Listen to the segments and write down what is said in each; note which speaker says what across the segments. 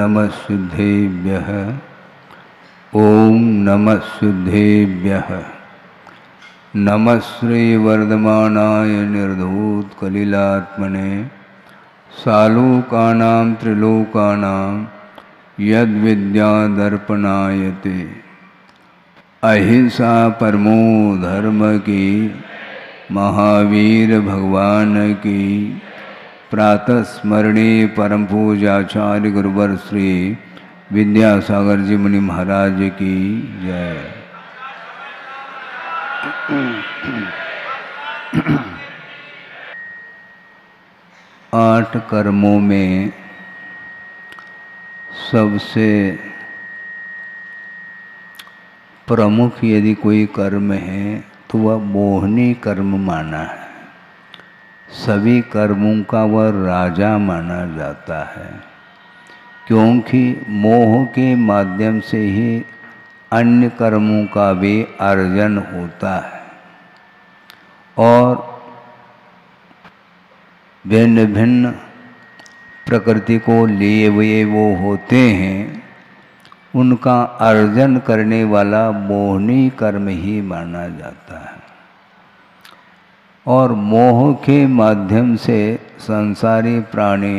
Speaker 1: नमः सिद्धेभ्यः। ओम नमः सिद्धेभ्यः। नमः श्री वर्धमानाय निर्धूत कलिलात्मने सालोकानां त्रिलोकानां यद्विद्यादर्पणायते। अहिंसा परमो धर्म की, महावीर भगवान की। प्रातः स्मरणे परम पूजाचार्य गुरुवर श्री विद्यासागर जी मुनि महाराज की जय। 8 कर्मों में सबसे प्रमुख यदि कोई कर्म है तो वह मोहनी कर्म माना है। सभी कर्मों का वह राजा माना जाता है, क्योंकि मोह के माध्यम से ही अन्य कर्मों का भी अर्जन होता है और भिन्न भिन्न प्रकृति को लिए हुए वो होते हैं, उनका अर्जन करने वाला मोहनी कर्म ही माना जाता है। और मोह के माध्यम से संसारी प्राणी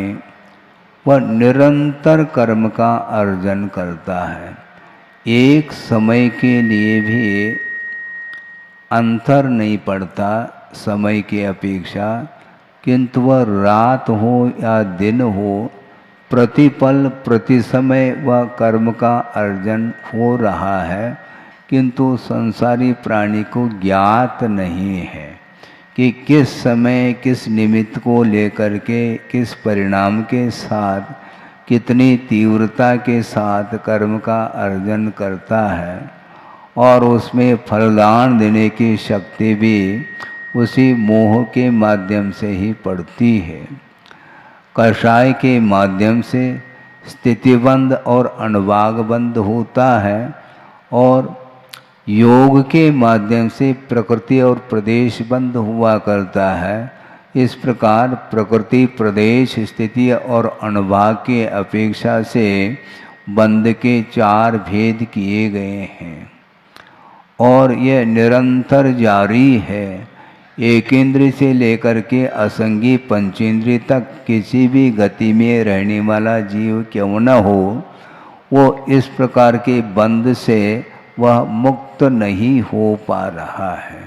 Speaker 1: वह निरंतर कर्म का अर्जन करता है। एक समय के लिए भी अंतर नहीं पड़ता समय की अपेक्षा, किंतु वह रात हो या दिन हो, प्रतिपल प्रति समय वह कर्म का अर्जन हो रहा है, किंतु संसारी प्राणी को ज्ञात नहीं है कि किस समय किस निमित्त को लेकर के किस परिणाम के साथ कितनी तीव्रता के साथ कर्म का अर्जन करता है, और उसमें फलदान देने की शक्ति भी उसी मोह के माध्यम से ही पड़ती है। कषाय के माध्यम से स्थितिबंध और अनुवागबंध होता है और योग के माध्यम से प्रकृति और प्रदेश बंद हुआ करता है। इस प्रकार प्रकृति, प्रदेश, स्थिति और अनुभाग की अपेक्षा से बंद के 4 भेद किए गए हैं और यह निरंतर जारी है। एक इंद्रिय से लेकर के असंगी पंचेंद्रिय तक किसी भी गति में रहने वाला जीव क्यों न हो, वो इस प्रकार के बंध से वह मुक्त नहीं हो पा रहा है।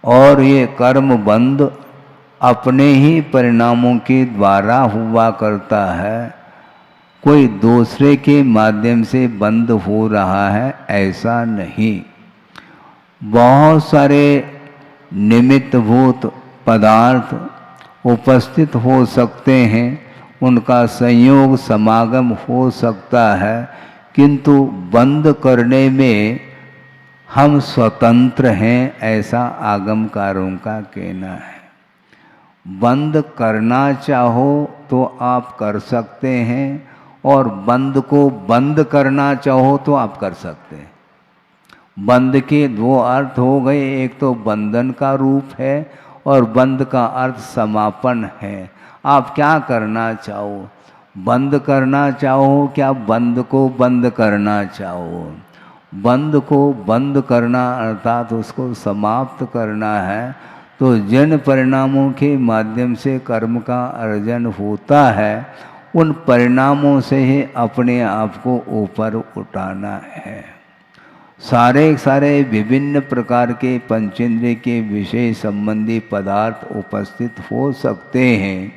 Speaker 1: और ये कर्म बंध अपने ही परिणामों के द्वारा हुआ करता है, कोई दूसरे के माध्यम से बंद हो रहा है ऐसा नहीं। बहुत सारे निमित्तभूत पदार्थ उपस्थित हो सकते हैं, उनका संयोग समागम हो सकता है, किंतु बंद करने में हम स्वतंत्र हैं ऐसा आगमकारों का कहना है। बंद करना चाहो तो आप कर सकते हैं और बंद को बंद करना चाहो तो आप कर सकते हैं। बंद के 2 अर्थ हो गए, एक तो बंधन का रूप है और बंद का अर्थ समापन है। आप क्या करना चाहो, बंद करना चाहो क्या बंद को बंद करना चाहो। बंद को बंद करना अर्थात उसको समाप्त करना है, तो जिन परिणामों के माध्यम से कर्म का अर्जन होता है उन परिणामों से ही अपने आप को ऊपर उठाना है। सारे विभिन्न प्रकार के पंचेंद्रिय के विषय संबंधी पदार्थ उपस्थित हो सकते हैं,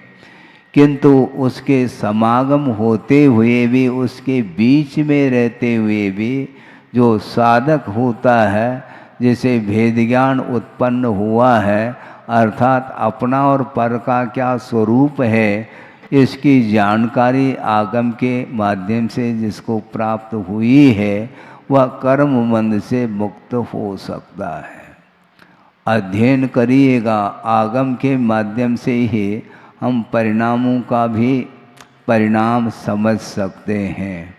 Speaker 1: किंतु उसके समागम होते हुए भी, उसके बीच में रहते हुए भी जो साधक होता है, जैसे भेद ज्ञान उत्पन्न हुआ है, अर्थात अपना और पर का क्या स्वरूप है, इसकी जानकारी आगम के माध्यम से जिसको प्राप्त हुई है वह कर्म बंध से मुक्त हो सकता है। अध्ययन करिएगा, आगम के माध्यम से ही हम परिणामों का भी परिणाम समझ सकते हैं।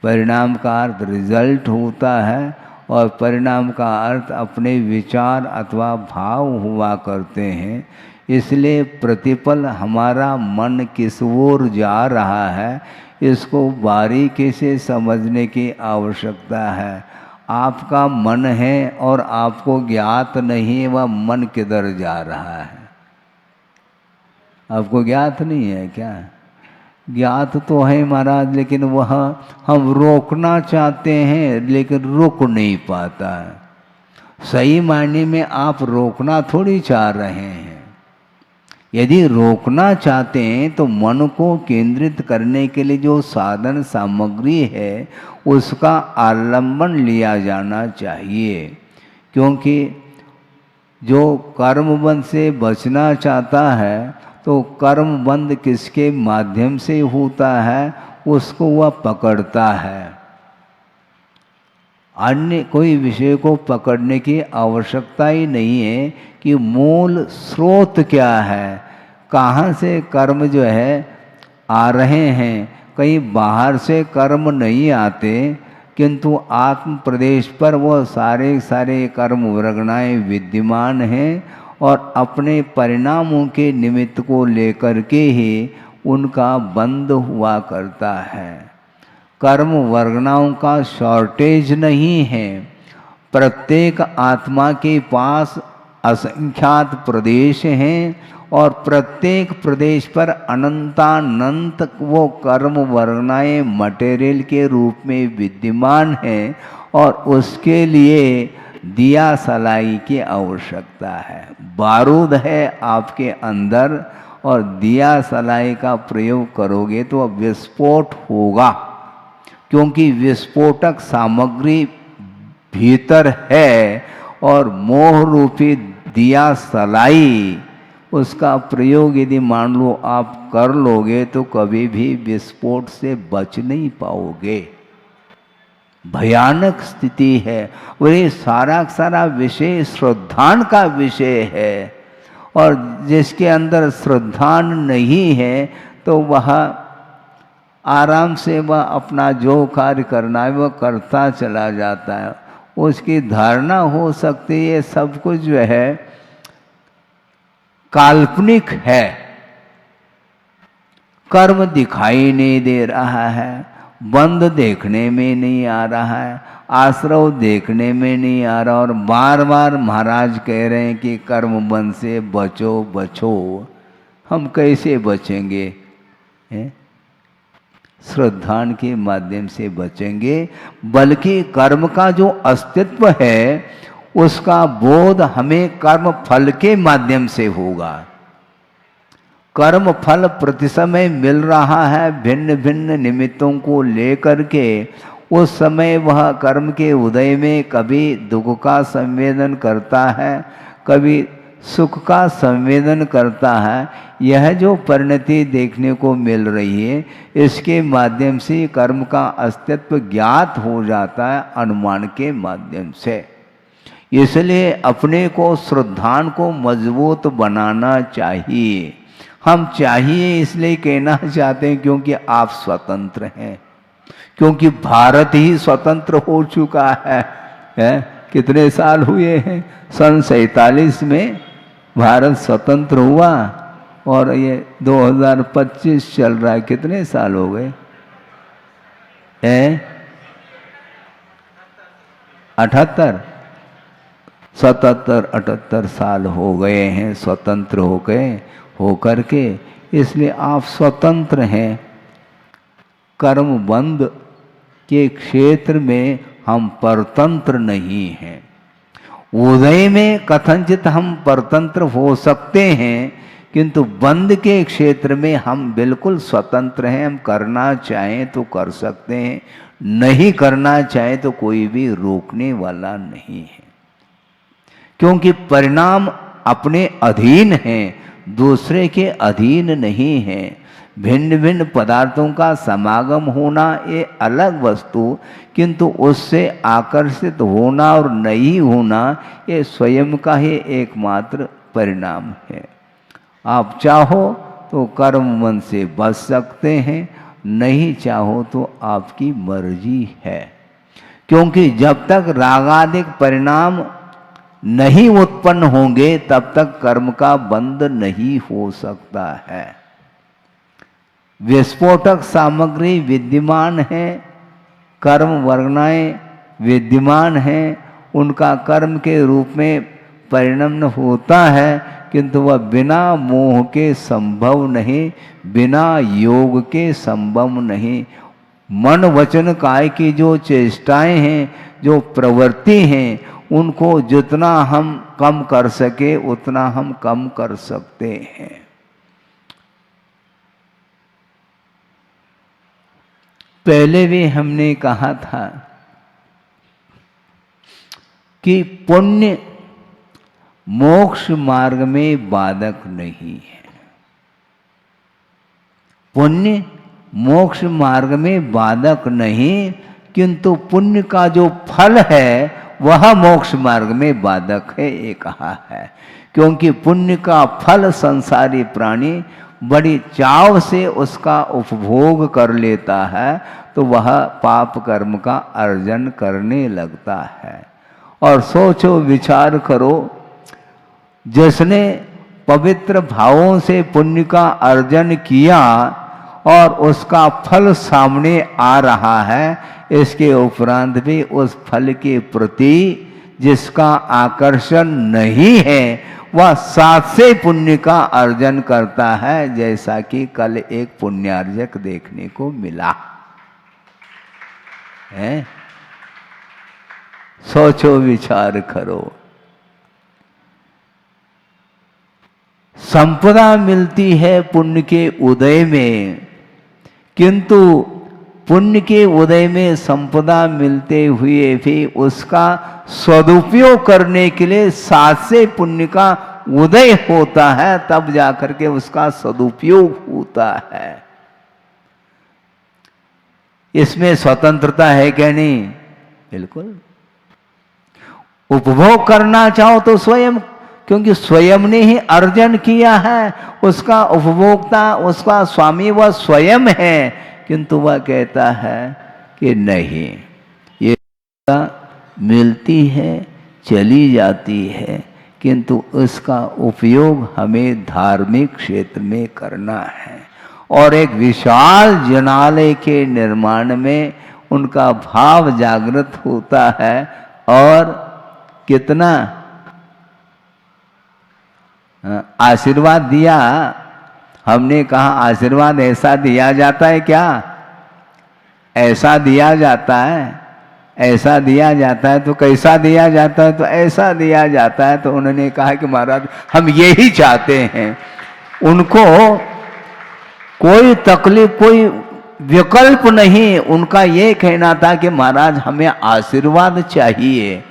Speaker 1: परिणाम का अर्थ रिजल्ट होता है और परिणाम का अर्थ अपने विचार अथवा भाव हुआ करते हैं। इसलिए प्रतिपल हमारा मन किस ओर जा रहा है इसको बारीकी से समझने की आवश्यकता है। आपका मन है और आपको ज्ञात नहीं वह मन किधर जा रहा है। आपको ज्ञात नहीं है क्या? ज्ञात तो है महाराज, लेकिन वह हम रोकना चाहते हैं लेकिन रुक नहीं पाता है। सही मायने में आप रोकना थोड़ी चाह रहे हैं। यदि रोकना चाहते हैं तो मन को केंद्रित करने के लिए जो साधन सामग्री है उसका आलंबन लिया जाना चाहिए। क्योंकि जो कर्म बंध से बचना चाहता है तो कर्म बंध किसके माध्यम से होता है उसको वह पकड़ता है। अन्य कोई विषय को पकड़ने की आवश्यकता ही नहीं है कि मूल स्रोत क्या है, कहाँ से कर्म जो है आ रहे हैं। कहीं बाहर से कर्म नहीं आते, किंतु आत्म प्रदेश पर वो सारे सारे कर्म वर्गणाएँ विद्यमान हैं और अपने परिणामों के निमित्त को लेकर के ही उनका बंध हुआ करता है। कर्म वर्गणाओं का शॉर्टेज नहीं है। प्रत्येक आत्मा के पास असंख्यात प्रदेश हैं और प्रत्येक प्रदेश पर अनंतानंत वो कर्म वर्गणाएँ मटेरियल के रूप में विद्यमान हैं और उसके लिए दिया सलाई की आवश्यकता है। बारूद है आपके अंदर और दिया सलाई का प्रयोग करोगे तो विस्फोट होगा, क्योंकि विस्फोटक सामग्री भीतर है और मोह रूपी दिया सलाई उसका प्रयोग यदि मान लो आप कर लोगे तो कभी भी विस्फोट से बच नहीं पाओगे। भयानक स्थिति है। वही सारा सारा विषय श्रद्धान का विषय है और जिसके अंदर श्रद्धान नहीं है तो वह आराम से वह अपना जो कार्य करना है वह करता चला जाता है। उसकी धारणा हो सकती है सब कुछ जो है काल्पनिक है, कर्म दिखाई नहीं दे रहा है, बंध देखने में नहीं आ रहा है, आश्रव देखने में नहीं आ रहा और बार बार महाराज कह रहे हैं कि कर्म बंध से बचो बचो। हम कैसे बचेंगे? श्रद्धान के माध्यम से बचेंगे, बल्कि कर्म का जो अस्तित्व है उसका बोध हमें कर्म फल के माध्यम से होगा। कर्म फल प्रति समय मिल रहा है भिन्न भिन्न निमित्तों को लेकर के। उस समय वह कर्म के उदय में कभी दुख का संवेदन करता है, कभी सुख का संवेदन करता है। यह जो परिणति देखने को मिल रही है इसके माध्यम से कर्म का अस्तित्व ज्ञात हो जाता है अनुमान के माध्यम से। इसलिए अपने को श्रद्धान को मजबूत बनाना चाहिए। हम चाहिए इसलिए कहना चाहते हैं क्योंकि आप स्वतंत्र हैं, क्योंकि भारत ही स्वतंत्र हो चुका है। कितने साल हुए हैं? सन 47 में भारत स्वतंत्र हुआ और ये 2025 चल रहा है। कितने साल हो गए? 78 77-78 साल हो गए हैं स्वतंत्र हो गए होकर के। इसलिए आप स्वतंत्र हैं। कर्म बंध के क्षेत्र में हम परतंत्र नहीं हैं। उदय में कथनचित हम परतंत्र हो सकते हैं, किंतु बंध के क्षेत्र में हम बिल्कुल स्वतंत्र हैं। हम करना चाहें तो कर सकते हैं, नहीं करना चाहें तो कोई भी रोकने वाला नहीं है। क्योंकि परिणाम अपने अधीन हैं, दूसरे के अधीन नहीं है। भिन्न भिन्न पदार्थों का समागम होना ये अलग वस्तु, किंतु उससे आकर्षित होना और नहीं होना ये स्वयं का ही एकमात्र परिणाम है। आप चाहो तो कर्म मन से बच सकते हैं, नहीं चाहो तो आपकी मर्जी है। क्योंकि जब तक रागादिक परिणाम नहीं उत्पन्न होंगे तब तक कर्म का बंध नहीं हो सकता है। विस्फोटक सामग्री विद्यमान है, कर्म वर्गनाएं विद्यमान हैं, उनका कर्म के रूप में परिणमन होता है, किंतु वह बिना मोह के संभव नहीं, बिना योग के संभव नहीं। मन वचन काय की जो चेष्टाएं हैं, जो प्रवृत्ति हैं, उनको जितना हम कम कर सके उतना हम कम कर सकते हैं। पहले भी हमने कहा था कि पुण्य मोक्ष मार्ग में बाधक नहीं है। पुण्य मोक्ष मार्ग में बाधक नहीं, किंतु पुण्य का जो फल है वह मोक्ष मार्ग में बाधक है, ये कहा है। क्योंकि पुण्य का फल संसारी प्राणी बड़ी चाव से उसका उपभोग कर लेता है, तो वह पाप कर्म का अर्जन करने लगता है। और सोचो विचार करो, जिसने पवित्र भावों से पुण्य का अर्जन किया और उसका फल सामने आ रहा है, इसके उपरांत भी उस फल के प्रति जिसका आकर्षण नहीं है, वह साथ से पुण्य का अर्जन करता है, जैसा कि कल एक पुण्यार्जक देखने को मिला है। सोचो विचार करो। संपदा मिलती है पुण्य के उदय में, किंतु पुण्य के उदय में संपदा मिलते हुए भी उसका सदुपयोग करने के लिए साथ से पुण्य का उदय होता है, तब जाकर के उसका सदुपयोग होता है। इसमें स्वतंत्रता है क्या? नहीं, बिल्कुल। उपभोग करना चाहो तो स्वयं, क्योंकि स्वयं ने ही अर्जन किया है, उसका उपभोक्ता, उसका स्वामी वह स्वयं है। किंतु वह कहता है कि नहीं, ये मिलती है, चली जाती है, किंतु उसका उपयोग हमें धार्मिक क्षेत्र में करना है। और एक विशाल जनालय के निर्माण में उनका भाव जागृत होता है। और कितना आशीर्वाद दिया, हमने कहा आशीर्वाद ऐसा दिया जाता है क्या? ऐसा दिया जाता है, ऐसा दिया जाता है। तो कैसा दिया जाता है? तो ऐसा दिया जाता है। तो उन्होंने कहा कि महाराज हम यही चाहते हैं। उनको कोई तकलीफ, कोई विकल्प नहीं, उनका ये कहना था कि महाराज हमें आशीर्वाद चाहिए।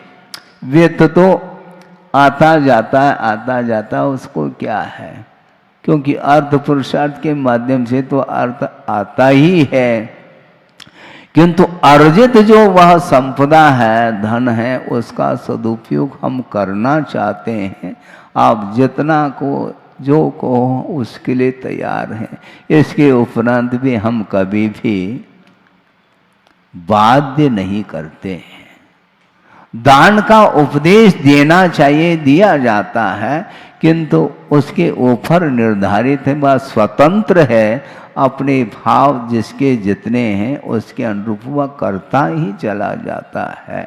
Speaker 1: व्यर्थ तो आता जाता है, आता जाता, उसको क्या है? क्योंकि अर्थ पुरुषार्थ के माध्यम से तो अर्थ आता ही है, किंतु अर्जित जो वह संपदा है, धन है, उसका सदुपयोग हम करना चाहते हैं। आप जितना को जो को उसके लिए तैयार हैं। इसके उपरांत भी हम कभी भी बाध्य नहीं करते हैं। दान का उपदेश देना चाहिए, दिया जाता है, किंतु उसके ऊपर निर्धारित है, वह स्वतंत्र है। अपने भाव जिसके जितने हैं उसके अनुरूप वह करता ही चला जाता है।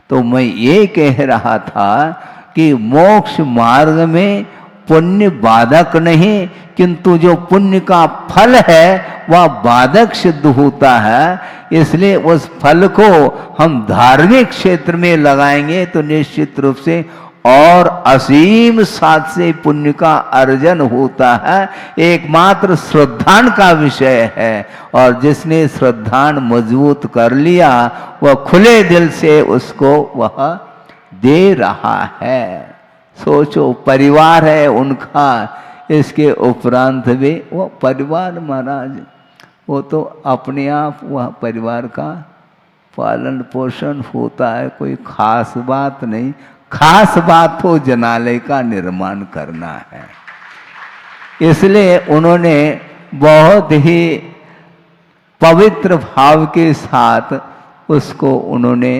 Speaker 1: तो मैं ये कह रहा था कि मोक्ष मार्ग में पुण्य बाधक नहीं, किंतु जो पुण्य का फल है वह बाधक सिद्ध होता है। इसलिए उस फल को हम धार्मिक क्षेत्र में लगाएंगे तो निश्चित रूप से और असीम साथ से पुण्य का अर्जन होता है। एकमात्र श्रद्धान का विषय है, और जिसने श्रद्धान मजबूत कर लिया वह खुले दिल से उसको वह दे रहा है। सोचो, परिवार है उनका, इसके उपरांत भी वो परिवार महाराज, वो तो अपने आप वह परिवार का पालन पोषण होता है, कोई खास बात नहीं। खास बात तो जनालय का निर्माण करना है। इसलिए उन्होंने बहुत ही पवित्र भाव के साथ उसको उन्होंने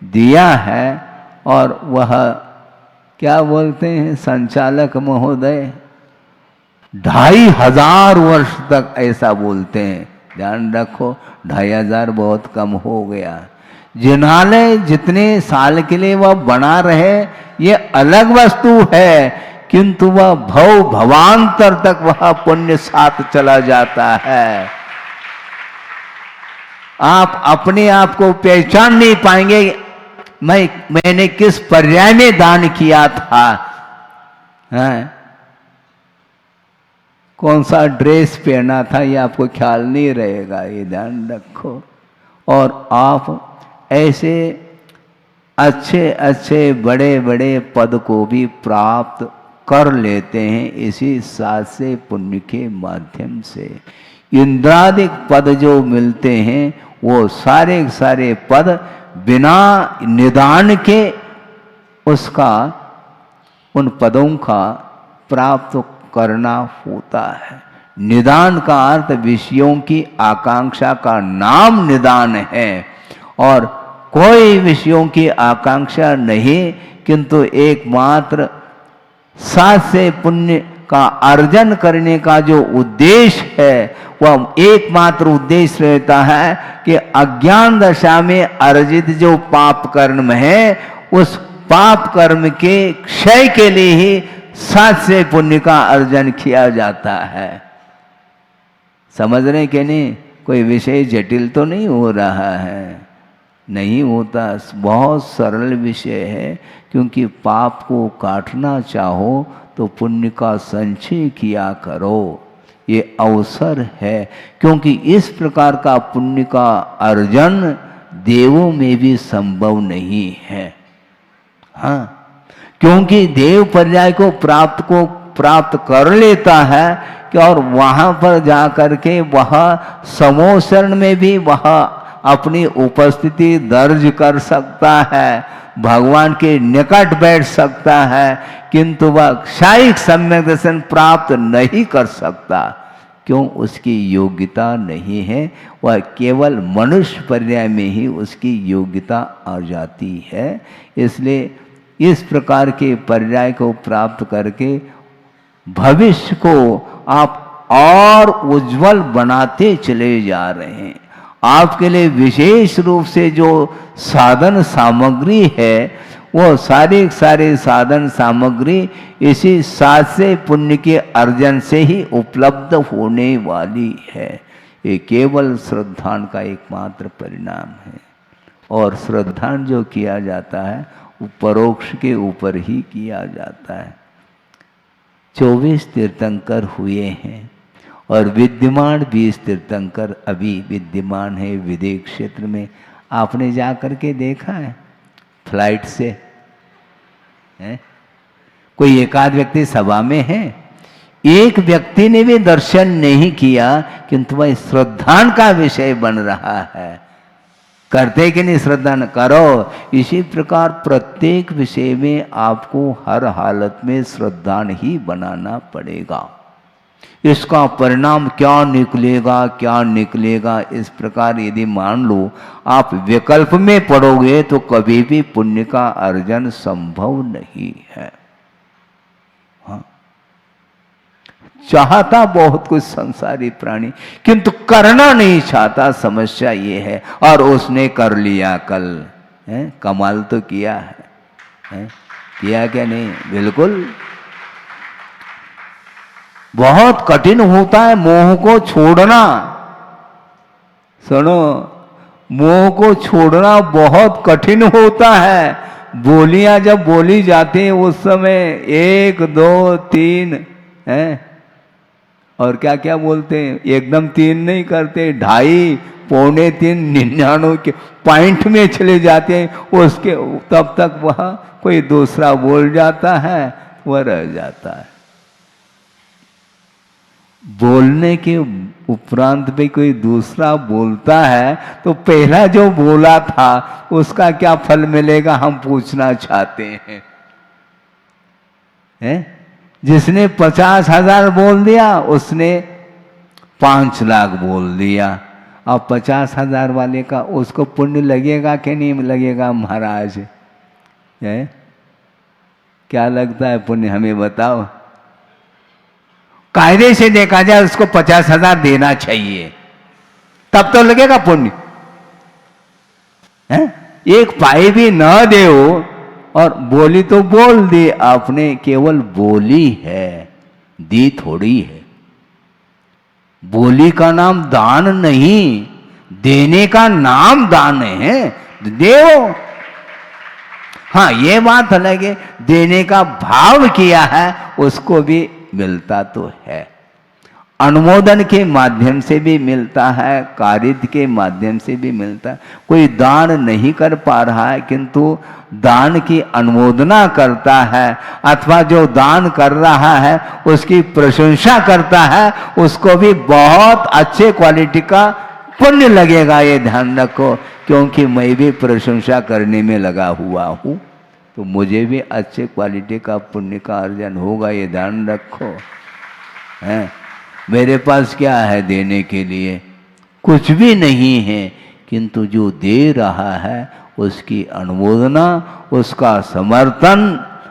Speaker 1: दिया है। और वह क्या बोलते हैं संचालक महोदय, 2500 वर्ष तक ऐसा बोलते हैं। ध्यान रखो, 2500 बहुत कम हो गया। जिन्हालय जितने साल के लिए वह बना रहे ये अलग वस्तु है, किंतु वह भव भवांतर तक वह पुण्य साथ चला जाता है। आप अपने आप को पहचान नहीं पाएंगे, मैंने किस पर्याय में दान किया था, है? कौन सा ड्रेस पहना था, ये आपको ख्याल नहीं रहेगा, ये ध्यान रखो। और आप ऐसे अच्छे अच्छे बड़े बड़े पद को भी प्राप्त कर लेते हैं इसी सात से पुण्य के माध्यम से। इंद्रादिक पद जो मिलते हैं वो सारे सारे पद बिना निदान के उसका, उन पदों का प्राप्त करना होता है। निदान का अर्थ विषयों की आकांक्षा का नाम निदान है, और कोई विषयों की आकांक्षा नहीं, किंतु एकमात्र सात से पुण्य का अर्जन करने का जो उद्देश्य है वह एकमात्र उद्देश्य रहता है कि अज्ञान दशा में अर्जित जो पाप कर्म है उस पाप कर्म के क्षय के लिए ही सात से पुण्य का अर्जन किया जाता है। समझ रहे कि नहीं? कोई विषय जटिल तो नहीं हो रहा है, नहीं होता, बहुत सरल विषय है। क्योंकि पाप को काटना चाहो तो पुण्य का संचय किया करो, ये अवसर है। क्योंकि इस प्रकार का पुण्य का अर्जन देवों में भी संभव नहीं है। हाँ, क्योंकि देव पर्याय को प्राप्त कर लेता है कि और वहां पर जाकर के वह समोशरण में भी वह अपनी उपस्थिति दर्ज कर सकता है, भगवान के निकट बैठ सकता है, किंतु वह क्षायिक सम्यक दर्शन प्राप्त नहीं कर सकता। क्यों? उसकी योग्यता नहीं है, वह केवल मनुष्य पर्याय में ही उसकी योग्यता आ जाती है। इसलिए इस प्रकार के पर्याय को प्राप्त करके भविष्य को आप और उज्जवल बनाते चले जा रहे हैं। आपके लिए विशेष रूप से जो साधन सामग्री है वो सारे साधन सामग्री इसी सात से पुण्य के अर्जन से ही उपलब्ध होने वाली है। ये केवल श्रद्धान का एकमात्र परिणाम है, और श्रद्धान जो किया जाता है वो परोक्ष के ऊपर ही किया जाता है। 24 तीर्थंकर हुए हैं और विद्यमान 20 तीर्थंकर अभी विद्यमान है विदेश क्षेत्र में। आपने जा करके देखा है फ्लाइट से? है? कोई एकाध व्यक्ति सभा में है, एक व्यक्ति ने भी दर्शन नहीं किया, किंतु वह श्रद्धान का विषय बन रहा है। करते कि नहीं? श्रद्धान करो। इसी प्रकार प्रत्येक विषय में आपको हर हालत में श्रद्धान ही बनाना पड़ेगा। इसका परिणाम क्या निकलेगा, इस प्रकार यदि मान लो आप विकल्प में पड़ोगे तो कभी भी पुण्य का अर्जन संभव नहीं है। हाँ, चाहता बहुत कुछ संसारी प्राणी, किंतु करना नहीं चाहता, समस्या ये है। और उसने कर लिया कल, है? कमाल तो किया है? किया क्या नहीं? बिल्कुल। बहुत कठिन होता है मोह को छोड़ना। सुनो, मोह को छोड़ना बहुत कठिन होता है। बोलियां जब बोली जाती हैं उस समय 1 2 3 हैं, और क्या क्या बोलते हैं, एकदम 3 नहीं करते, 2.5 पौने 3 99 के पॉइंट में चले जाते हैं। उसके तब तक वह कोई दूसरा बोल जाता है, वह रह जाता है। बोलने के उपरांत भी कोई दूसरा बोलता है तो पहला जो बोला था उसका क्या फल मिलेगा, हम पूछना चाहते हैं। जिसने 50,000 बोल दिया उसने 5 लाख बोल दिया। अब 50,000 वाले का उसको पुण्य लगेगा कि नहीं लगेगा महाराज? क्या लगता है पुण्य, हमें बताओ। कायदे से देखा जाए उसको 50,000 देना चाहिए, तब तो लगेगा पुण्य है। एक पाई भी न दे और बोली तो बोल दी आपने, केवल बोली है, दी थोड़ी है। बोली का नाम दान नहीं, देने का नाम दान है। देव, हाँ ये बात अलग है, देने का भाव किया है उसको भी मिलता तो है। अनुमोदन के माध्यम से भी मिलता है, कारिद के माध्यम से भी मिलता है। कोई दान नहीं कर पा रहा है किंतु दान की अनुमोदना करता है, अथवा जो दान कर रहा है उसकी प्रशंसा करता है, उसको भी बहुत अच्छे क्वालिटी का पुण्य लगेगा। ये ध्यान रखो, क्योंकि मैं भी प्रशंसा करने में लगा हुआ हूँ, तो मुझे भी अच्छे क्वालिटी का पुण्य का अर्जन होगा। ये ध्यान रखो है। मेरे पास क्या है देने के लिए? कुछ भी नहीं है, किंतु जो दे रहा है उसकी अनुमोदना, उसका समर्थन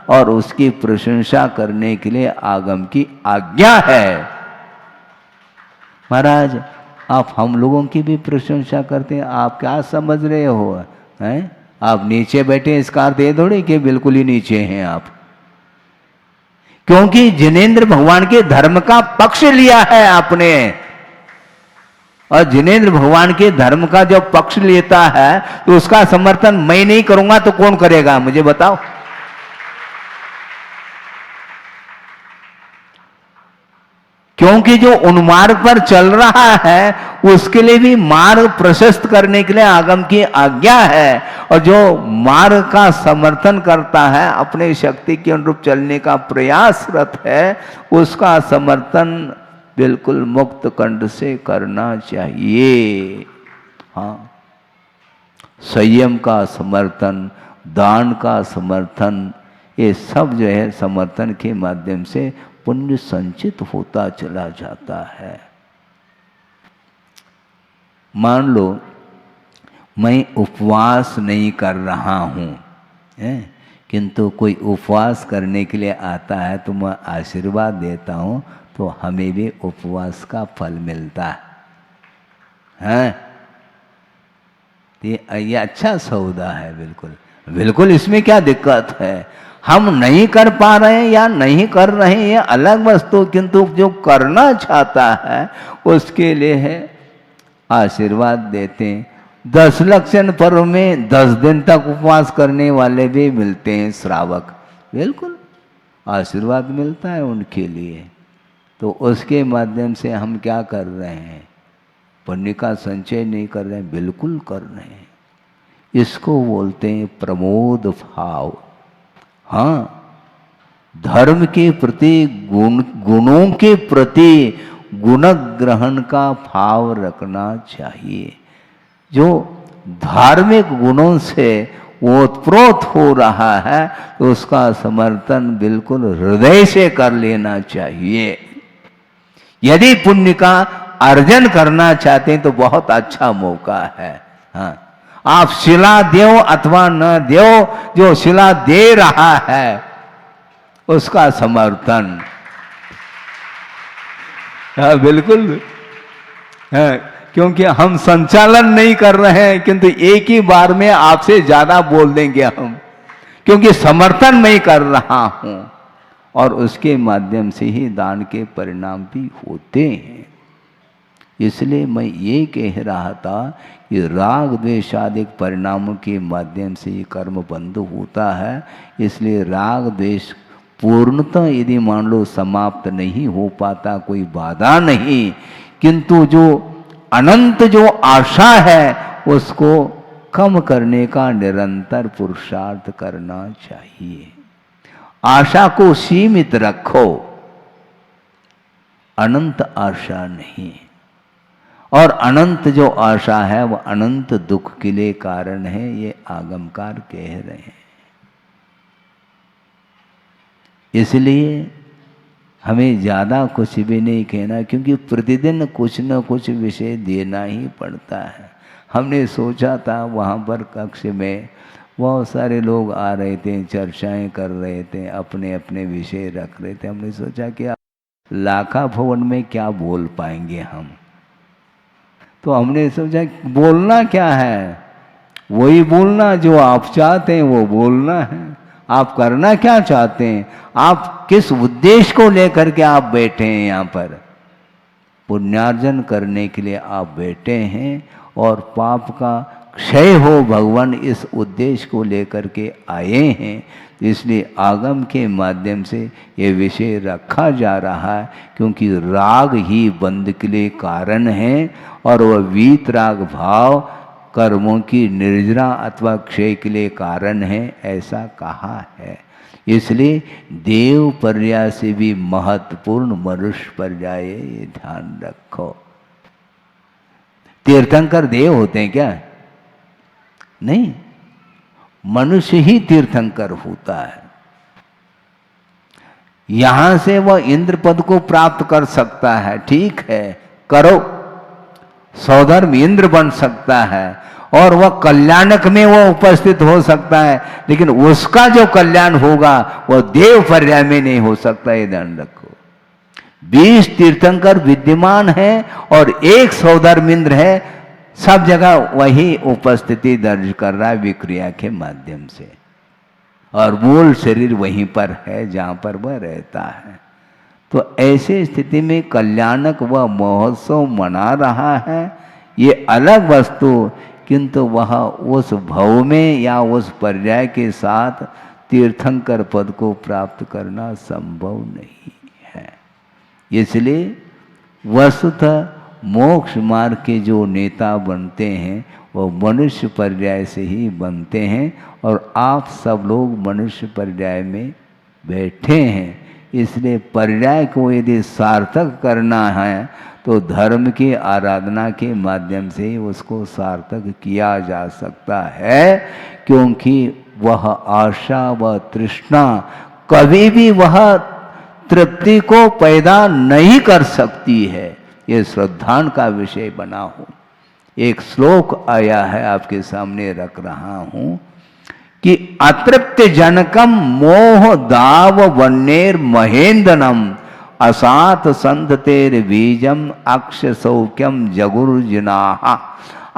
Speaker 1: और उसकी प्रशंसा करने के लिए आगम की आज्ञा है। महाराज आप हम लोगों की भी प्रशंसा करते हैं, आप क्या समझ रहे हो हैं? आप नीचे बैठे इसका अर्थ ये थोड़ी कि बिल्कुल ही नीचे हैं आप, क्योंकि जिनेंद्र भगवान के धर्म का पक्ष लिया है आपने, और जिनेंद्र भगवान के धर्म का जब पक्ष लेता है तो उसका समर्थन मैं नहीं करूंगा तो कौन करेगा? मुझे बताओ। क्योंकि जो उन्मार्ग पर चल रहा है उसके लिए भी मार्ग प्रशस्त करने के लिए आगम की आज्ञा है, और जो मार्ग का समर्थन करता है, अपने शक्ति के अनुरूप चलने का प्रयासरत है, उसका समर्थन बिल्कुल मुक्त कंठ से करना चाहिए। हाँ, संयम का समर्थन, दान का समर्थन, ये सब जो है समर्थन के माध्यम से पुण्य संचित होता चला जाता है। मान लो मैं उपवास नहीं कर रहा हूँ, किंतु कोई उपवास करने के लिए आता है तो मैं आशीर्वाद देता हूँ, तो हमें भी उपवास का फल मिलता है। ये अच्छा सौदा है। बिल्कुल बिल्कुल, इसमें क्या दिक्कत है? हम नहीं कर पा रहे हैं या नहीं कर रहे हैं ये अलग वस्तु, किंतु जो करना चाहता है उसके लिए है आशीर्वाद देते हैं। 10 लक्षण पर्व में 10 दिन तक उपवास करने वाले भी मिलते हैं श्रावक, बिल्कुल आशीर्वाद मिलता है उनके लिए। तो उसके माध्यम से हम क्या कर रहे हैं? पुण्य का संचय नहीं कर रहे हैं, बिल्कुल कर रहे हैं। इसको बोलते हैं प्रमोद भाव। हाँ, धर्म के प्रति गुणों के प्रति गुण ग्रहण का भाव रखना चाहिए। जो धार्मिक गुणों से ओतप्रोत हो रहा है तो उसका समर्थन बिल्कुल हृदय से कर लेना चाहिए। यदि पुण्य का अर्जन करना चाहते हैं तो बहुत अच्छा मौका है। हाँ, आप शिला देव अथवा न देव, जो शिला दे रहा है उसका समर्थन। हाँ बिल्कुल है, क्योंकि हम संचालन नहीं कर रहे हैं, किंतु एक ही बार में आपसे ज्यादा बोल देंगे हम, क्योंकि समर्थन मैं कर रहा हूं, और उसके माध्यम से ही दान के परिणाम भी होते हैं। इसलिए मैं ये कह रहा था कि राग द्वेषादिक परिणामों के माध्यम से ये कर्म बंद होता है। इसलिए राग द्वेष पूर्णतः यदि मान लो समाप्त नहीं हो पाता, कोई बाधा नहीं, किंतु जो अनंत जो आशा है उसको कम करने का निरंतर पुरुषार्थ करना चाहिए। आशा को सीमित रखो, अनंत आशा नहीं। और अनंत जो आशा है वह अनंत दुख के लिए कारण है, ये आगमकार कह रहे हैं। इसलिए हमें ज़्यादा कुछ भी नहीं कहना, क्योंकि प्रतिदिन कुछ न कुछ विषय देना ही पड़ता है। हमने सोचा था वहाँ पर कक्ष में बहुत सारे लोग आ रहे थे, चर्चाएं कर रहे थे, अपने अपने विषय रख रहे थे। हमने सोचा कि लाखा भवन में क्या बोल पाएंगे हम। तो हमने सोचा बोलना क्या है, वही बोलना जो आप चाहते हैं वो बोलना है। आप करना क्या चाहते हैं, आप किस उद्देश्य को लेकर के आप बैठे हैं यहाँ पर। पुण्यार्जन करने के लिए आप बैठे हैं और पाप का क्षय हो भगवान इस उद्देश्य को लेकर के आए हैं। इसलिए आगम के माध्यम से ये विषय रखा जा रहा है, क्योंकि राग ही बंध के लिए कारण है और वह वीतराग भाव कर्मों की निर्जरा अथवा क्षय के लिए कारण है, ऐसा कहा है। इसलिए देव पर्याय से भी महत्वपूर्ण मनुष्य पर्याय, ये ध्यान रखो। तीर्थंकर देव होते हैं क्या? नहीं, मनुष्य ही तीर्थंकर होता है। यहां से वह इंद्र पद को प्राप्त कर सकता है, ठीक है, करो, सौधर्म इंद्र बन सकता है और वह कल्याणक में वह उपस्थित हो सकता है, लेकिन उसका जो कल्याण होगा वह देव पर्याय में नहीं हो सकता, ये ध्यान रखो। 20 तीर्थंकर विद्यमान है और एक सौधर्म इंद्र है, सब जगह वही उपस्थिति दर्ज कर रहा है विक्रिया के माध्यम से, और मूल शरीर वहीं पर है जहां पर वह रहता है। तो ऐसे स्थिति में कल्याणक वह महोत्सव मना रहा है, ये अलग वस्तु, किंतु वह उस भव में या उस पर्याय के साथ तीर्थंकर पद को प्राप्त करना संभव नहीं है। इसलिए वस्तुतः मोक्ष मार्ग के जो नेता बनते हैं वो मनुष्य पर्याय से ही बनते हैं, और आप सब लोग मनुष्य पर्याय में बैठे हैं। इसलिए पर्याय को यदि सार्थक करना है तो धर्म की आराधना के माध्यम से उसको सार्थक किया जा सकता है, क्योंकि वह आशा व तृष्णा कभी भी वह तृप्ति को पैदा नहीं कर सकती है। ये श्रद्धान का विषय बना हो। एक श्लोक आया है, आपके सामने रख रहा हूं कि अतृप्त जनकम मोह दाव वन्नेर महेंद्रनम असात संततेर बीजम अक्ष सौख्यम जगुर्जनाहा।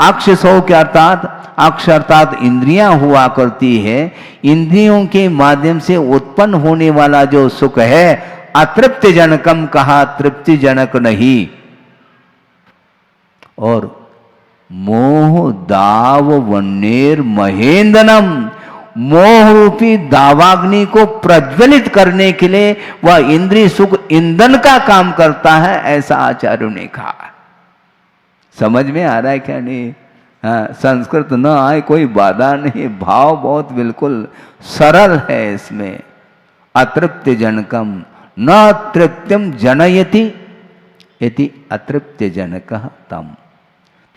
Speaker 1: अक्ष सौख्य अर्थात इंद्रियां हुआ करती है, इंद्रियों के माध्यम से उत्पन्न होने वाला जो सुख है अतृप्त जनकम कहा, तृप्ति जनक नहीं। और मोह दाव वन्नेर महेंद्रनम, मोह रूपी दावाग्नि को प्रज्वलित करने के लिए वह इंद्रिय सुख ईंधन का काम करता है, ऐसा आचार्यों ने कहा। समझ में आ रहा है क्या? नहीं? हाँ, संस्कृत न आए कोई बाधा नहीं, भाव बहुत बिल्कुल सरल है इसमें। अतृप्त जनकम न तृप्तिम जनयति यदि अतृप्त जनकः तम,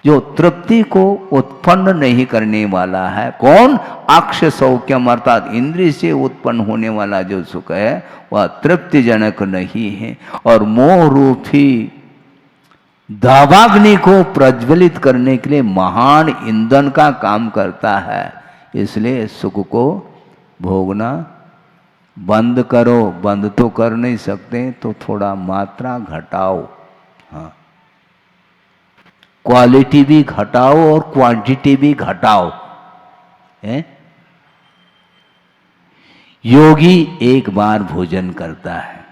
Speaker 1: जो तृप्ति को उत्पन्न नहीं करने वाला है। कौन? अक्ष सौख्यम अर्थात इंद्रिय से उत्पन्न होने वाला जो सुख है वह तृप्ति जनक नहीं है, और मोह रूपी दावाग्नि को प्रज्वलित करने के लिए महान ईंधन का काम करता है। इसलिए सुख को भोगना बंद करो। बंद तो कर नहीं सकते, तो थोड़ा मात्रा घटाओ। हाँ, क्वालिटी भी घटाओ और क्वांटिटी भी घटाओ। है? योगी एक बार भोजन करता है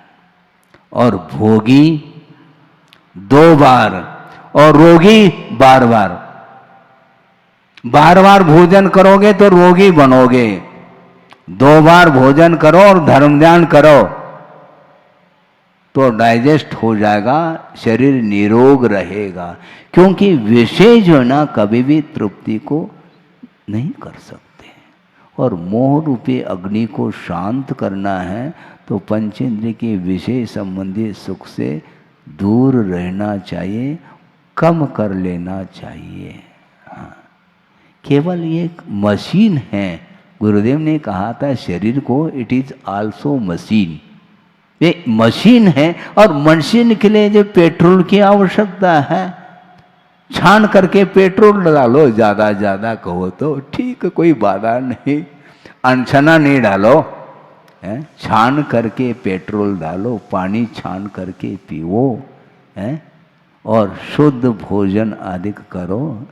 Speaker 1: और भोगी 2 बार और रोगी बार बार। बार बार भोजन करोगे तो रोगी बनोगे, 2 बार भोजन करो और धर्म ध्यान करो तो डाइजेस्ट हो जाएगा, शरीर निरोग रहेगा। क्योंकि विषय जो है ना कभी भी तृप्ति को नहीं कर सकते, और मोह रूपी अग्नि को शांत करना है तो पंचेंद्रिय के विषय संबंधी सुख से दूर रहना चाहिए, कम कर लेना चाहिए। हाँ, केवल ये एक मशीन है। गुरुदेव ने कहा था शरीर को इट इज आल्सो मशीन, ये मशीन है, और मशीन के लिए जो पेट्रोल की आवश्यकता है, छान करके पेट्रोल डालो, ज्यादा कहो तो ठीक, कोई बाधा नहीं। अनछना नहीं डालो, छान करके पेट्रोल डालो, पानी छान करके पियो, और शुद्ध भोजन अधिक करो,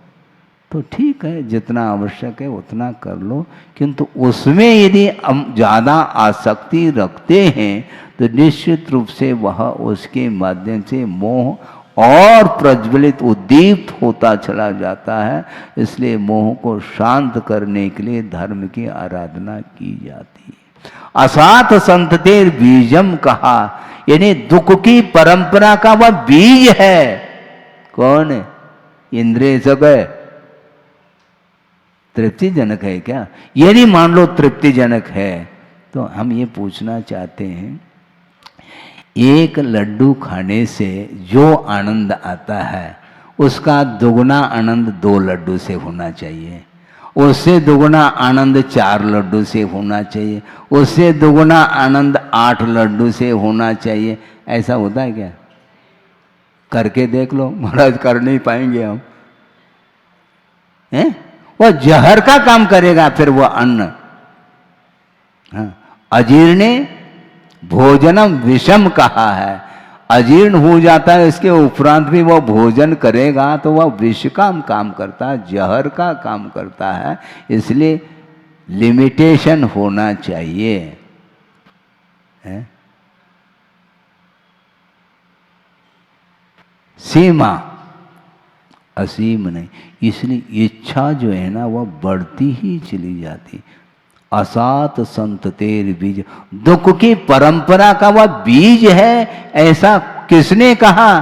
Speaker 1: तो ठीक है, जितना आवश्यक है उतना कर लो। किंतु उसमें यदि हम ज़्यादा आसक्ति रखते हैं तो निश्चित रूप से वह उसके माध्यम से मोह और प्रज्वलित उद्दीप्त होता चला जाता है। इसलिए मोह को शांत करने के लिए धर्म की आराधना की जाती है। असात संततेर बीजम कहा, यानी दुख की परंपरा का वह बीज है। कौन है? इंद्रिय जगह तृप्तिजनक है क्या? यदि मान लो तृप्तिजनक है तो हम ये पूछना चाहते हैं, एक लड्डू खाने से जो आनंद आता है उसका दुगुना आनंद 2 लड्डू से होना चाहिए, उससे दुगुना आनंद 4 लड्डू से होना चाहिए, उससे दुगुना आनंद 8 लड्डू से होना चाहिए। ऐसा होता है क्या? करके देख लो। महाराज कर नहीं पाएंगे हम, हैं? वह जहर का काम करेगा फिर वह अन्न। अजीर्णे भोजनम विषम कहा है, अजीर्ण हो जाता है, इसके उपरांत भी वह भोजन करेगा तो वह विष का काम करता है, जहर का काम करता है। इसलिए लिमिटेशन होना चाहिए, है? सीमा, असीम नहीं। इसलिए इच्छा जो है ना वह बढ़ती ही चली जाती। असात संततेर बीज, दुख की परंपरा का वह बीज है, ऐसा किसने कहा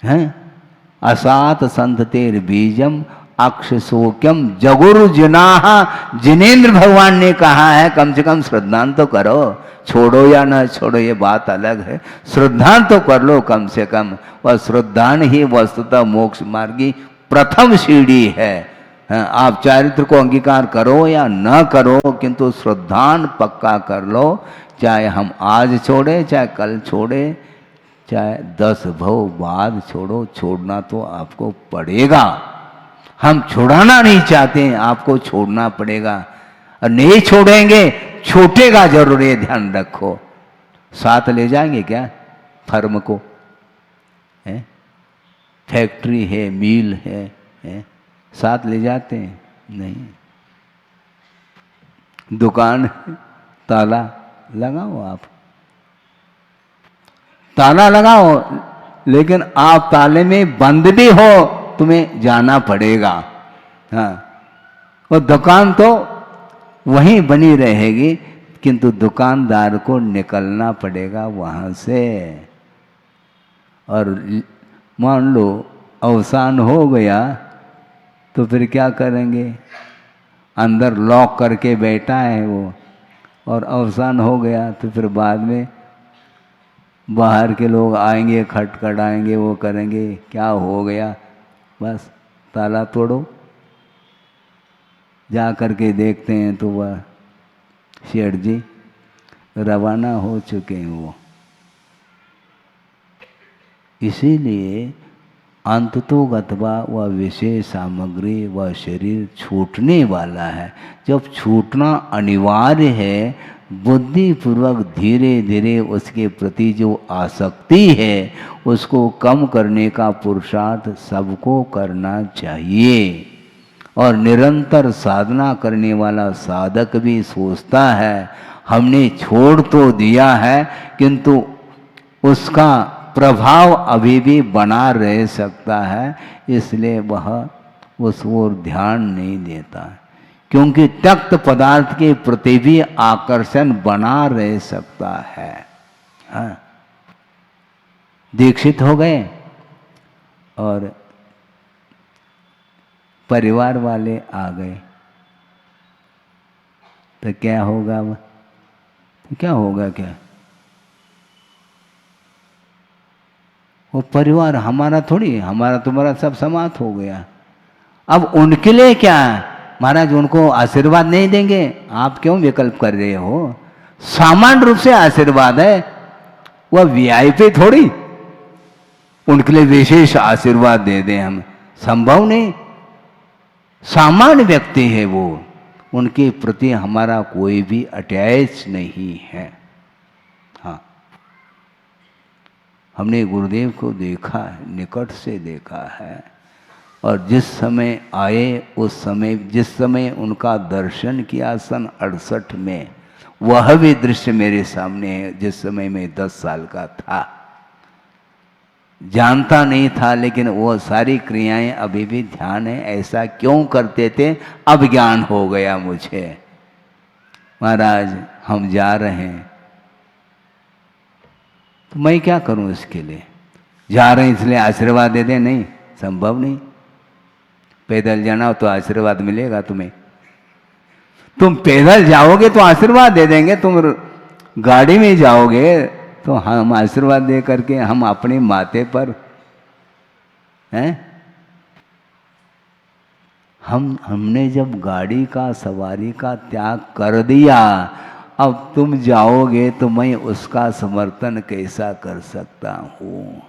Speaker 1: है? असात संततेर बीजम अक्षशोक्यम जगुर्जुनाः, जिनेन्द्र भगवान ने कहा है कम से कम श्रद्धान तो करो, छोड़ो या ना छोड़ो ये बात अलग है, श्रद्धान तो कर लो कम से कम। वह श्रद्धान ही वस्तुतः मोक्ष मार्ग की प्रथम सीढ़ी है। आप चारित्र को अंगीकार करो या न करो, किंतु श्रद्धान पक्का कर लो। चाहे हम आज छोड़े, चाहे कल छोड़े, चाहे 10 भव बाद छोड़ो, छोड़ना तो आपको पड़ेगा। हम छुड़ाना नहीं चाहते, आपको छोड़ना पड़ेगा। और नहीं छोड़ेंगे, छूटेगा जरूर, ये ध्यान रखो। साथ ले जाएंगे क्या फर्म को? है? फैक्ट्री है, मिल है, साथ ले जाते हैं? नहीं। दुकान ताला लगाओ, आप ताला लगाओ, लेकिन आप ताले में बंद भी हो तुम्हें जाना पड़ेगा। हाँ, वो दुकान तो वहीं बनी रहेगी, किंतु दुकानदार को निकलना पड़ेगा वहां से। और मान लो अवसान हो गया तो फिर क्या करेंगे? अंदर लॉक करके बैठा है वो, और अवसान हो गया तो फिर बाद में बाहर के लोग आएंगे, खटखटाएंगे, वो करेंगे, क्या हो गया? बस ताला तोड़ो। जा करके देखते हैं तो वह शेठ जी रवाना हो चुके हैं वो। इसीलिए अंततोगत्वा वह विशेष सामग्री, वह शरीर छूटने वाला है। जब छूटना अनिवार्य है, बुद्धिपूर्वक धीरे धीरे उसके प्रति जो आसक्ति है उसको कम करने का पुरुषार्थ सबको करना चाहिए। और निरंतर साधना करने वाला साधक भी सोचता है हमने छोड़ तो दिया है, किंतु उसका प्रभाव अभी भी बना रह सकता है, इसलिए वह उस ओर ध्यान नहीं देता, क्योंकि त्यक्त पदार्थ के प्रति भी आकर्षण बना रह सकता है। हाँ, दीक्षित हो गए और परिवार वाले आ गए तो क्या होगा? तो क्या होगा? क्या वो परिवार हमारा थोड़ी, हमारा तुम्हारा सब समाप्त हो गया। अब उनके लिए क्या? महाराज उनको आशीर्वाद नहीं देंगे? आप क्यों विकल्प कर रहे हो? सामान्य रूप से आशीर्वाद है, वह वीआईपी थोड़ी उनके लिए विशेष आशीर्वाद दे दें हम, संभव नहीं। सामान्य व्यक्ति है वो, उनके प्रति हमारा कोई भी अटैच नहीं है। हाँ, हमने गुरुदेव को देखा है, निकट से देखा है, और जिस समय आए उस समय, जिस समय उनका दर्शन किया सन 68 में, वह भी दृश्य मेरे सामने है। जिस समय मैं 10 साल का था, जानता नहीं था, लेकिन वो सारी क्रियाएं अभी भी ध्यान है। ऐसा क्यों करते थे, अब ज्ञान हो गया मुझे। महाराज हम जा रहे हैं, तो मैं क्या करूं इसके लिए? जा रहे हैं इसलिए आशीर्वाद दे दें? नहीं, संभव नहीं। पैदल जाना हो तो आशीर्वाद मिलेगा तुम्हें? तुम पैदल जाओगे तो आशीर्वाद दे देंगे, तुम गाड़ी में जाओगे तो हम आशीर्वाद दे करके हम अपने माथे पर हैं। हमने जब गाड़ी का, सवारी का त्याग कर दिया, अब तुम जाओगे तो मैं उसका समर्थन कैसा कर सकता हूँ?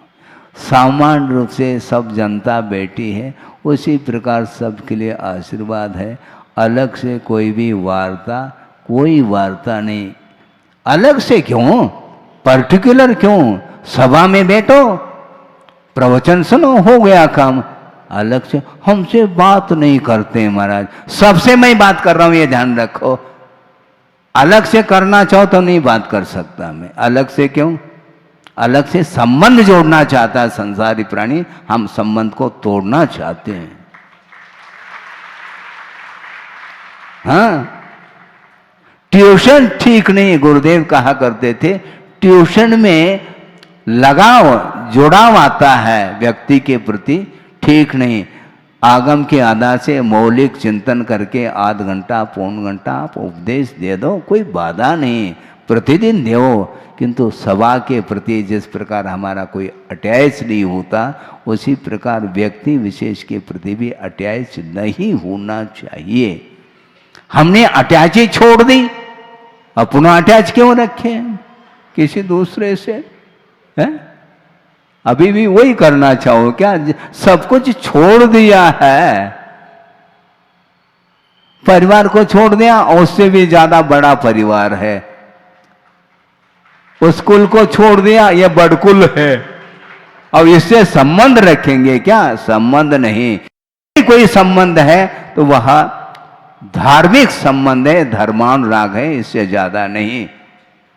Speaker 1: सामान्य रूप से सब जनता बैठी है, उसी प्रकार सबके लिए आशीर्वाद है। अलग से कोई भी वार्ता, कोई वार्ता नहीं। अलग से क्यों, पर्टिकुलर क्यों? सभा में बैठो, प्रवचन सुनो, हो गया काम। अलग से हमसे बात नहीं करते महाराज। सबसे मैं बात कर रहा हूं, ये ध्यान रखो। अलग से करना चाहो तो नहीं बात कर सकता मैं। अलग से क्यों? अलग से संबंध जोड़ना चाहता है संसारी प्राणी, हम संबंध को तोड़ना चाहते हैं। हाँ, ट्यूशन ठीक नहीं। गुरुदेव कहा करते थे, ट्यूशन में लगाव, जुड़ाव आता है व्यक्ति के प्रति, ठीक नहीं। आगम के आधार से मौलिक चिंतन करके आध घंटा, पौन घंटा आप उपदेश दे दो, कोई बाधा नहीं, प्रतिदिन दो। किंतु सभा के प्रति जिस प्रकार हमारा कोई अटैच नहीं होता, उसी प्रकार व्यक्ति विशेष के प्रति भी अटैच नहीं होना चाहिए। हमने अटैच ही छोड़ दी, अपना अटैच क्यों रखे किसी दूसरे से? है अभी भी वही करना चाहो क्या? सब कुछ छोड़ दिया है, परिवार को छोड़ दिया, उससे भी ज्यादा बड़ा परिवार है। उस कुल को छोड़ दिया, यह बड़कुल है। अब इससे संबंध रखेंगे क्या? संबंध नहीं। कोई संबंध है तो वह धार्मिक संबंध है, धर्मानुराग है, इससे ज्यादा नहीं।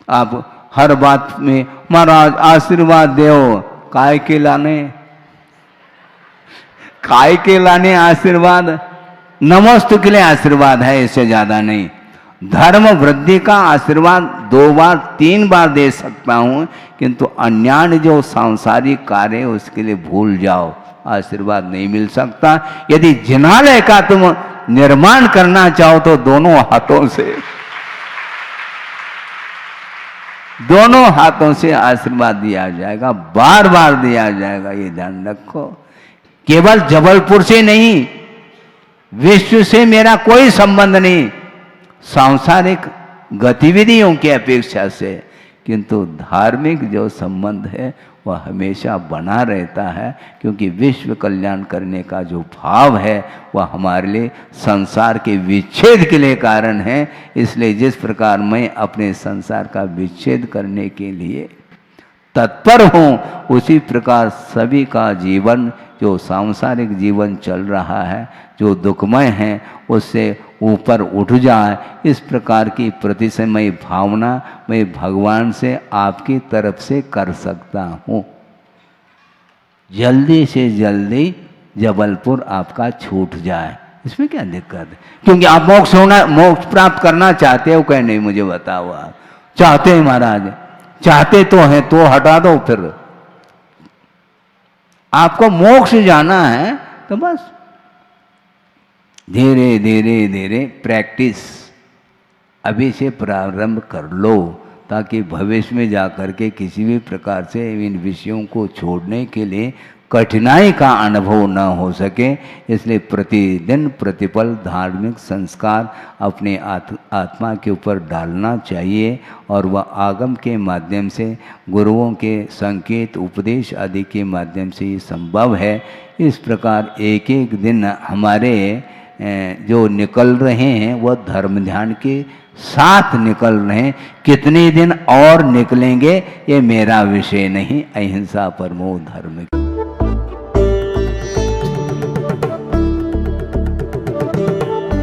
Speaker 1: आप हर बात में महाराज आशीर्वाद दो, काय के लाने, काय के लाने आशीर्वाद? नमस्तु के लिए आशीर्वाद है, इससे ज्यादा नहीं। धर्म वृद्धि का आशीर्वाद 2 बार 3 बार दे सकता हूं, किंतु अन्यान्य जो सांसारिक कार्य है उसके लिए भूल जाओ, आशीर्वाद नहीं मिल सकता। यदि जिनालय का तुम निर्माण करना चाहो तो दोनों हाथों से आशीर्वाद दिया जाएगा, बार बार दिया जाएगा, ये ध्यान रखो। केवल जबलपुर से नहीं, विश्व से मेरा कोई संबंध नहीं, सांसारिक गतिविधियों की अपेक्षा से, किंतु धार्मिक जो संबंध है वह हमेशा बना रहता है, क्योंकि विश्व कल्याण करने का जो भाव है वह हमारे लिए संसार के विच्छेद के लिए कारण है। इसलिए जिस प्रकार मैं अपने संसार का विच्छेद करने के लिए तत्पर हूँ, उसी प्रकार सभी का जीवन, जो सांसारिक जीवन चल रहा है, जो दुखमय है, उससे ऊपर उठ जाए, इस प्रकार की प्रतिसमय भावना मैं भगवान से आपकी तरफ से कर सकता हूँ। जल्दी से जल्दी जबलपुर आपका छूट जाए, इसमें क्या दिक्कत है? क्योंकि आप मोक्ष प्राप्त करना चाहते हो, कहीं नहीं मुझे बताओ। आप चाहते हैं महाराज, चाहते तो हैं, तो हटा दो। फिर आपको मोक्ष जाना है तो बस धीरे धीरे धीरे प्रैक्टिस अभी से प्रारंभ कर लो, ताकि भविष्य में जाकर के किसी भी प्रकार से इन विषयों को छोड़ने के लिए कठिनाई का अनुभव न हो सके। इसलिए प्रतिदिन प्रतिपल धार्मिक संस्कार अपने आत्मा के ऊपर डालना चाहिए, और वह आगम के माध्यम से, गुरुओं के संकेत उपदेश आदि के माध्यम से ही संभव है। इस प्रकार एक एक दिन हमारे जो निकल रहे हैं वह धर्म ध्यान के साथ निकल रहे हैं। कितने दिन और निकलेंगे ये मेरा विषय नहीं। अहिंसा परमो धर्म।